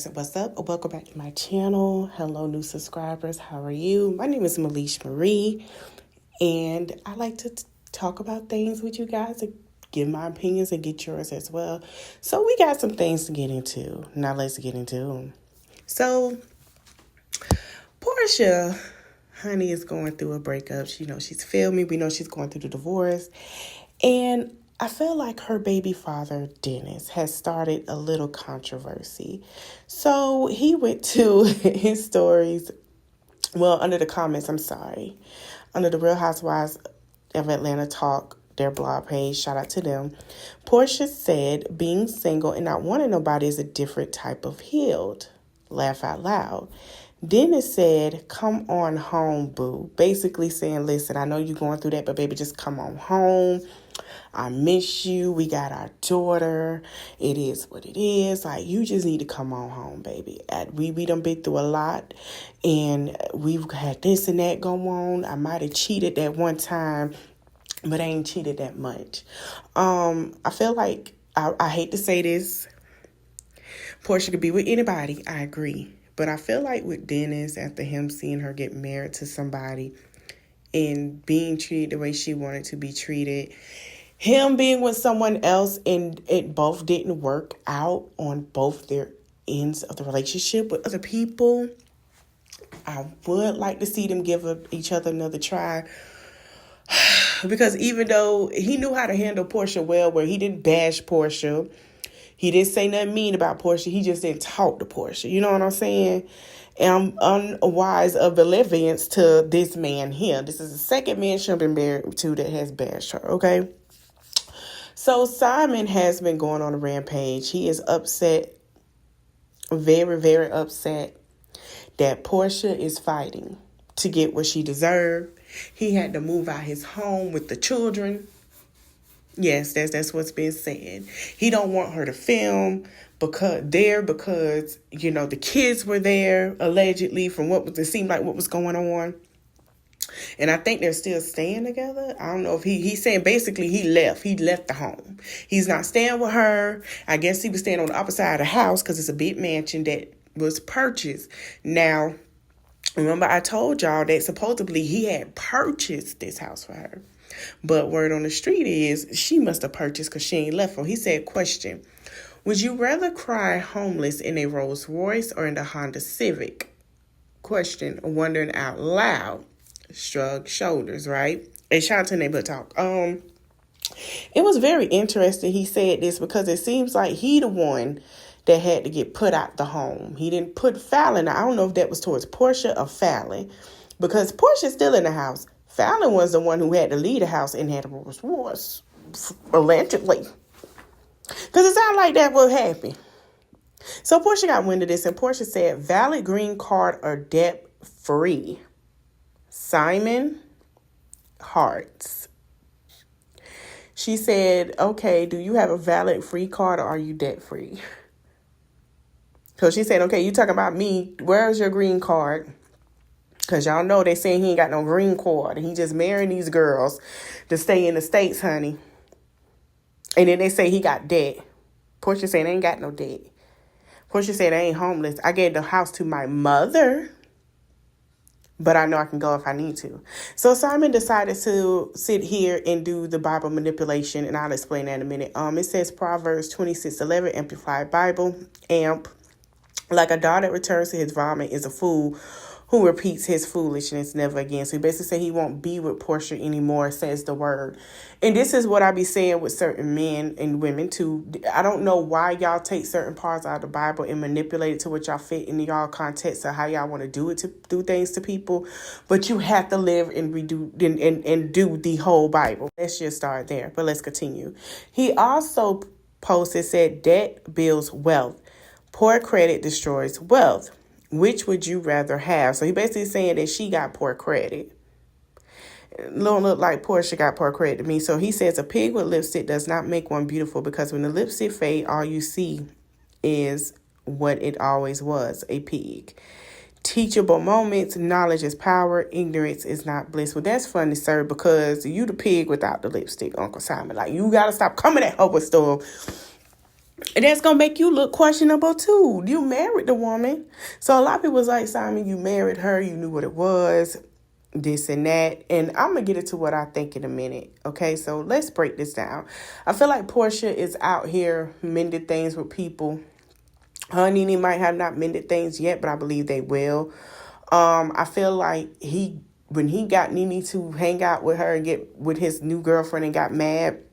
guys, what's up? Welcome back to my channel. Hello, new subscribers. How are you? My name is Malish Marie, and I like to talk about things with you guys and give my opinions and get yours as well. So we got some things to get into. Now let's get into them. So Porsha, honey, is going through a breakup. She's failed me. We know she's going through the divorce, and I feel like her baby father, Dennis, has started a little controversy. So he went to his stories, under the comments, under the Real Housewives of Atlanta Talk, their blog page, shout out to them. Porsha said, being single and not wanting nobody is a different type of healed. Laugh out loud. Dennis said, come on home, boo. Basically saying, listen, I know you're going through that, but baby, just come on home. I miss you. We got our daughter. It is what it is. Like, you just need to come on home, baby. We done been through a lot, and we've had this and that go on. I might have cheated that one time, but I ain't cheated that much. I feel like, I hate to say this, Porsha could be with anybody. I agree. But I feel like with Dennis, after him seeing her get married to somebody and being treated the way she wanted to be treated, him being with someone else, and it both didn't work out on both their ends of the relationship with other people, I would like to see them give each other another try. Because even though he knew how to handle Porsha well, where he didn't bash Porsha, he didn't say nothing mean about Porsha, he just didn't talk to Porsha. You know what I'm saying? And I'm unwise of allegiance to this man here. This is the second man she's been married to that has bashed her, okay? So Simon has been going on a rampage. He is upset, very, very upset that Porsha is fighting to get what she deserved. He had to move out his home with the children. Yes, that's what's been said. He don't want her to film because the kids were there allegedly from it seemed like what was going on. And I think they're still staying together. I don't know if he's saying basically he left. He left the home. He's not staying with her. I guess he was staying on the opposite side of the house because it's a big mansion that was purchased. Now, remember I told y'all that supposedly he had purchased this house for her. But word on the street is she must have purchased because she ain't left him. He said, question, would you rather cry homeless in a Rolls Royce or in the Honda Civic? Question, wondering out loud. Shrug shoulders, right? And shout out to Neighborhood Talk. It was very interesting he said this because it seems like he the one that had to get put out the home. He didn't put Fallon. I don't know if that was towards Porsha or Fallon, because Portia's still in the house. Fallon was the one who had to leave the house and had a Rolls Royce, allegedly. Because it sounded like that would happen. So Porsha got wind of this, and Porsha said, valid green card or debt free. Simon Hearts. She said, okay, do you have a valid free card or are you debt free? So she said, okay, you talking about me. Where's your green card? Because y'all know they saying he ain't got no green card. And he just marrying these girls to stay in the States, honey. And then they say he got debt. Porsha said, I ain't got no debt. Porsha said, I ain't homeless. I gave the house to my mother, but I know I can go if I need to. So Simon decided to sit here and do the Bible manipulation, and I'll explain that in a minute. It says Proverbs 26:11, Amplified Bible, AMP. Like a dog that returns to his vomit is a fool who repeats his foolishness never again. So he basically said he won't be with Porsha anymore, says the word. And this is what I be saying with certain men and women too. I don't know why y'all take certain parts out of the Bible and manipulate it to what y'all fit in y'all context of how y'all want to do things to people. But you have to live and redo and do the whole Bible. Let's just start there. But let's continue. He also said debt builds wealth. Poor credit destroys wealth. Which would you rather have? So he basically saying that she got poor credit. It don't look like Porsha got poor credit to me. So he says a pig with lipstick does not make one beautiful, because when the lipstick fade, all you see is what it always was, a pig. Teachable moments, knowledge is power, ignorance is not bliss. Well, that's funny, sir, because you the pig without the lipstick, Uncle Simon. Like, you got to stop coming at her with stuff And that's going to make you look questionable too. You married the woman. So a lot of people was like, Simon, you married her. You knew what it was, this and that. And I'm going to get into what I think in a minute. Okay, so let's break this down. I feel like Porsha is out here mending things with people. Her and Nene might have not mended things yet, but I believe they will. I feel like when he got Nene to hang out with her and get with his new girlfriend and got mad,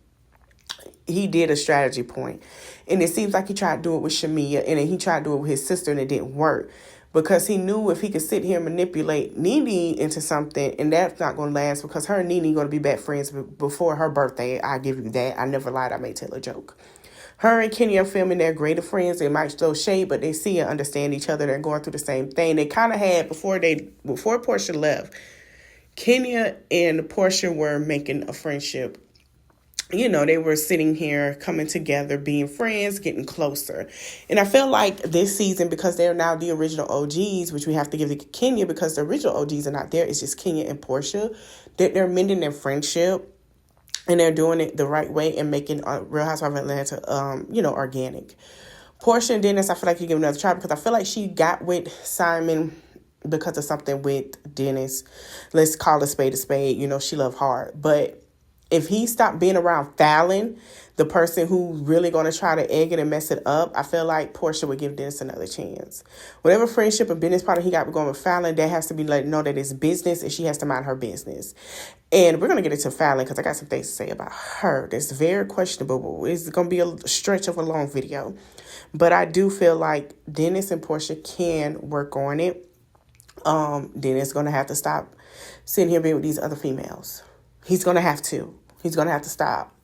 he did a strategy point. And it seems like he tried to do it with Shamia, and then he tried to do it with his sister, and it didn't work. Because he knew if he could sit here and manipulate Nene into something, and that's not going to last, because her and Nene going to be best friends before her birthday. I give you that. I never lied. I may tell a joke. Her and Kenny are filming. They're greater friends. They might throw shade, but they see and understand each other. They're going through the same thing. They kind of had, before Porsha left, Kenya and Porsha were making a friendship. You know, they were sitting here, coming together, being friends, getting closer. And I feel like this season, because they're now the original OGs, which we have to give to Kenya, because the original OGs are not there, it's just Kenya and Porsha, that they're mending their friendship, and they're doing it the right way and making Real Housewives of Atlanta, organic. Porsha and Dennis, I feel like you give another try, because I feel like she got with Simon because of something with Dennis. Let's call a spade a spade. You know, she loved hard. But if he stopped being around Fallon, the person who's really going to try to egg it and mess it up, I feel like Porsha would give Dennis another chance. Whatever friendship and business partner he got going with Fallon, that has to be let know that it's business, and she has to mind her business. And we're going to get into Fallon, because I got some things to say about her that's very questionable. It's going to be a stretch of a long video. But I do feel like Dennis and Porsha can work on it. Dennis going to have to stop sitting here being with these other females. He's going to have to. He's going to have to stop,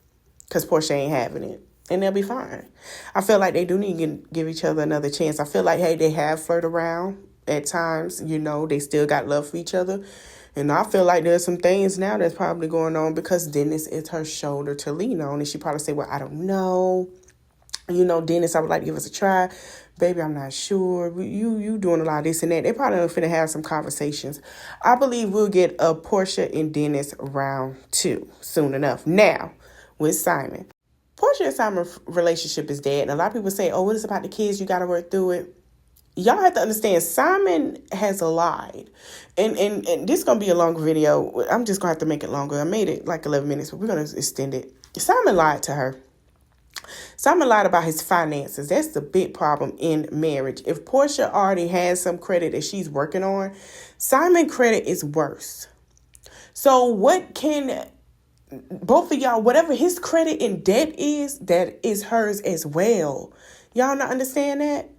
because Porsha ain't having it. And they'll be fine. I feel like they do need to give each other another chance. I feel like, hey, they have flirted around at times. You know, they still got love for each other. And I feel like there's some things now that's probably going on because Dennis is her shoulder to lean on. And she probably say, well, I don't know. You know, Dennis, I would like to give us a try. Baby, I'm not sure. You doing a lot of this and that. They probably are finna have some conversations. I believe we'll get a Porsha and Dennis round 2 soon enough. Now, with Simon. Porsha and Simon's relationship is dead. And a lot of people say, oh, what is about the kids? You got to work through it. Y'all have to understand, Simon has lied. And this is going to be a long video. I'm just going to have to make it longer. I made it like 11 minutes, but we're going to extend it. Simon lied to her. Simon lied about his finances. That's the big problem in marriage. If Porsha already has some credit that she's working on, Simon's credit is worse. So what can both of y'all, whatever his credit and debt is, that is hers as well. Y'all not understand that?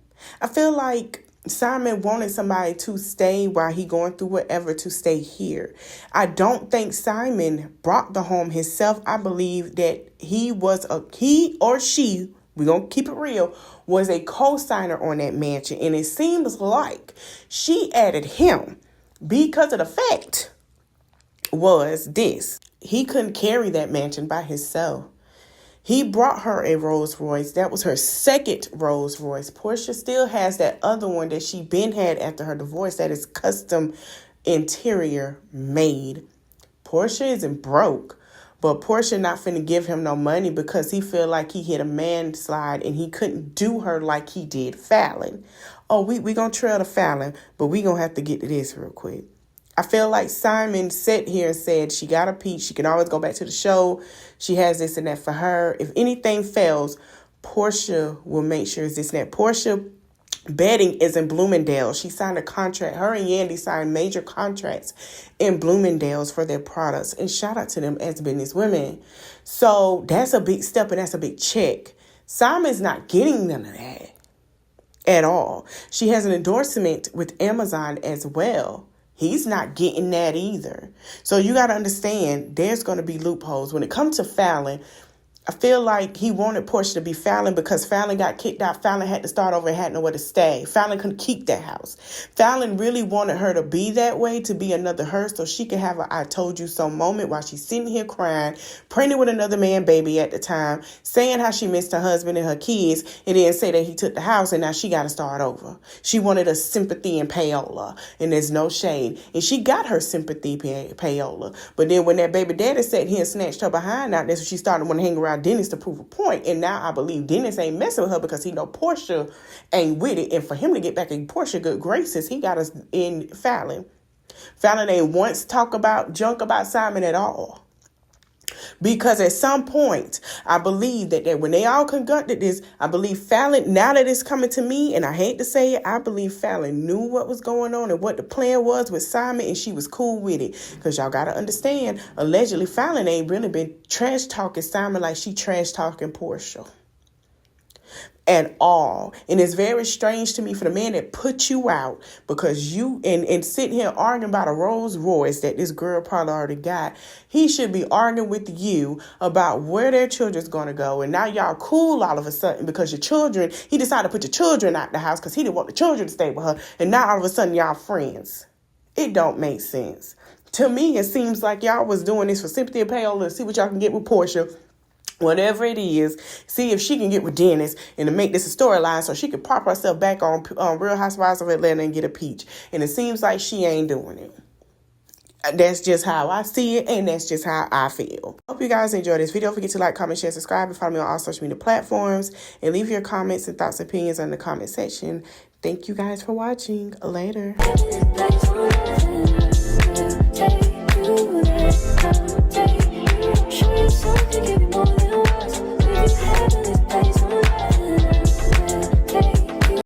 I feel like Simon wanted somebody to stay while he going through whatever to stay here. I don't think Simon brought the home himself. I believe that he or she, we're going to keep it real, was a co-signer on that mansion. And it seems like she added him because of the fact was this. He couldn't carry that mansion by himself. He brought her a Rolls Royce. That was her second Rolls Royce. Porsha still has that other one that she been had after her divorce that is custom interior made. Porsha isn't broke, but Porsha not finna give him no money because he feel like he hit a manslide and he couldn't do her like he did Fallon. Oh, we gonna trail to Fallon, but we gonna have to get to this real quick. I feel like Simon sat here and said she got a peach. She can always go back to the show. She has this and that for her. If anything fails, Porsha will make sure it's this and that. Porsha Bedding is in Bloomingdale. She signed a contract. Her and Yandy signed major contracts in Bloomingdale's for their products. And shout out to them as business women. So that's a big step and that's a big check. Simon's not getting none of that at all. She has an endorsement with Amazon as well. He's not getting that either. So you got to understand, there's going to be loopholes. When it comes to Fallon, I feel like he wanted Porsha to be Fallon because Fallon got kicked out. Fallon had to start over and had nowhere to stay. Fallon couldn't keep that house. Fallon really wanted her to be that way, to be another her, so she could have a I told you so moment while she's sitting here crying, pregnant with another man baby at the time, saying how she missed her husband and her kids, and then say that he took the house and now she got to start over. She wanted a sympathy and payola, and there's no shade. And she got her sympathy payola. But then when that baby daddy sat here and snatched her behind out, that's when she started wanting to hang around Dennis to prove a point. And now I believe Dennis ain't messing with her because he know Porsha ain't with it. And for him to get back in Porsha good graces, he got us in Fallon. Fallon ain't once talk about junk about Simon at all. Because at some point, I believe that when they all conducted this, I believe Fallon, now that it's coming to me, and I hate to say it, I believe Fallon knew what was going on and what the plan was with Simon, and she was cool with it. Because y'all got to understand, allegedly, Fallon ain't really been trash talking Simon like she trash talking Porsha. At all. And it's very strange to me for the man that put you out because you and sitting here arguing about a Rolls Royce that this girl probably already got. He should be arguing with you about where their children's going to go. And now y'all cool all of a sudden because your children, he decided to put your children out the house because he didn't want the children to stay with her. And now all of a sudden y'all friends. It don't make sense. To me, it seems like y'all was doing this for sympathy and payola to see what y'all can get with Porsha. Whatever it is, see if she can get with Dennis and to make this a storyline so she can pop herself back on Real Housewives of Atlanta and get a peach. And it seems like she ain't doing it. That's just how I see it, and that's just how I feel. Hope you guys enjoyed this video. Don't forget to like, comment, share, subscribe, and follow me on all social media platforms. And leave your comments and thoughts and opinions in the comment section. Thank you guys for watching. Later.